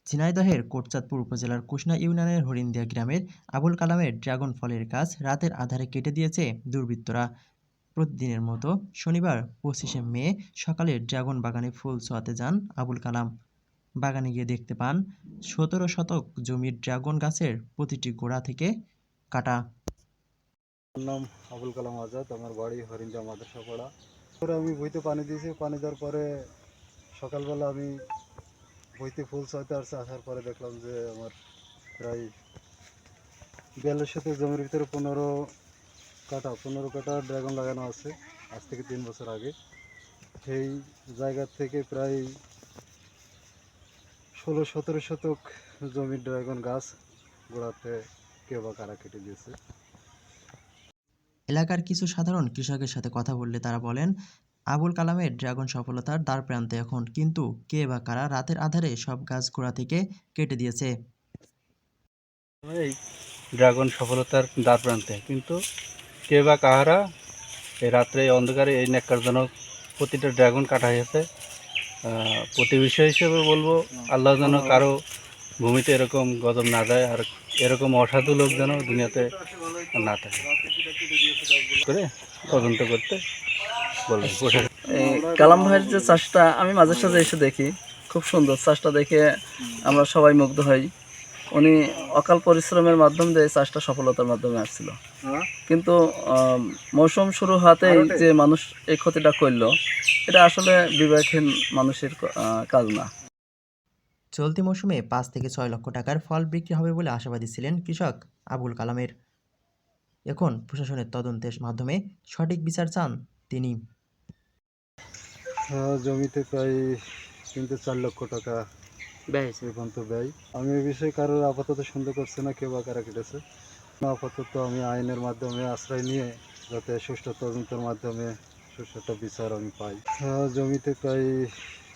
ঝিনাইদহের কোটচাঁদপুর উপজেলার কুশনা ইউনিয়নের হরিণদিয়া গ্রামের আবুল কালামের ড্রাগন ফলের গাছ রাতের আঁধারে কেটে দিয়েছে দুর্বৃত্তরা। প্রতিদিনের মতো শনিবার 25শে মে সকালে ড্রাগন বাগানে ফুল ছোঁয়াতে যান আবুল কালাম। বাগানে গিয়ে দেখতে পান 17 শতক জমির ড্রাগন গাছের প্রতিটি গোড়া থেকে কাটা। আমার নাম আবুল কালাম আজাদ, আমার বাড়ি হরিণদিয়া মাদ্রাসাপাড়া। পরে আমি বইতে পানি দিয়েছি, পানি দেওয়ার পরে সকালবেলা আমি বইতে ফুল ছয়তে আসার পরে দেখলাম যে আমার প্রায় 42 শতক জমির ভিতরে 15 কাটা ড্রাগন লাগানো আছে আজ থেকে 3 বছর আগে। সেই জায়গা থেকে প্রায় 16-17 শতক জমির ড্রাগন গাছ গোড়াতে কেউ বা কারা কেটে দিয়েছে। এলাকার কিছু সাধারণ কৃষকের সাথে কথা বললে তারা বলেন, আবুল কালামের ড্রাগন সফলতার দ্বারপ্রান্তে এখন, কিন্তু কে বা কারা রাতের আঁধারে সব গাছ গোড়া থেকে কেটে দিয়েছে। এই ড্রাগন সফলতার দ্বারপ্রান্তে, কিন্তু কে বা কাহারা এই রাত্রে অন্ধকারে এই ন্যাক্কারজনক প্রতিটা ড্রাগন কাটা হয়েছে। প্রতি বিষয় হিসেবে বলবো, আল্লাহ যেন কারো ভূমিতে এরকম গজব না দেয়, আর এরকম অসাধু লোক যেন দুনিয়াতে না থাকে করে তদন্ত করতে বলবেন প্রশাসন। কালাম ভাইয়ের যে চাষটা আমি মাঝে সাঝে এসে দেখি, খুব সুন্দর চাষটা দেখে আমরা সবাই মুগ্ধ হই। উনি অকাল পরিশ্রমের মাধ্যম দিয়ে চাষটা সফলতার মাধ্যমে আসছিল, কিন্তু মৌসুম শুরু হতেই যে মানুষ এই ক্ষতিটা করলো, এটা আসলে বিবেকহীন মানুষের কাজ না। চলতি মৌসুমে 5 থেকে 6 লক্ষ টাকার ফল বিক্রি হবে বলে আশাবাদী ছিলেন কৃষক আবুল কালামের। এখন প্রশাসনের তদন্তের মাধ্যমে সঠিক বিচার চান তিনি। জমিতে প্রায় 3-4 লক্ষ টাকা ব্যয় পর্যন্ত ব্যয়। আমি এই বিষয়ে কারোর আপাতত সন্দেহ করছে না কেউ বা কারা কেটেছে। আপাতত আমি আইনের মাধ্যমে আশ্রয় নিয়ে যাতে সুষ্ঠু তদন্তের মাধ্যমে সুষ্ঠু একটা বিচার আমি পাই। জমিতে প্রায়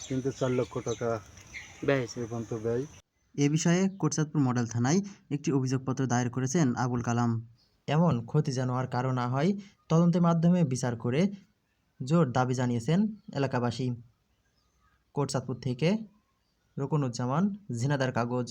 3-4 লক্ষ টাকা ব্যয় পর্যন্ত ব্যয়। এ বিষয়ে কোটচাঁদপুর মডেল থানায় একটি অভিযোগপত্র দায়ের করেছেন আবুল কালাম। এমন ক্ষতি যেন আর কারো না হয়, তদন্তের মাধ্যমে বিচার করে জোর দাবি জানিয়েছেন এলাকাবাসী। কোটচাঁদপুর থেকে রুকনুজ্জামান, ঝিনাইদহ কাগজ।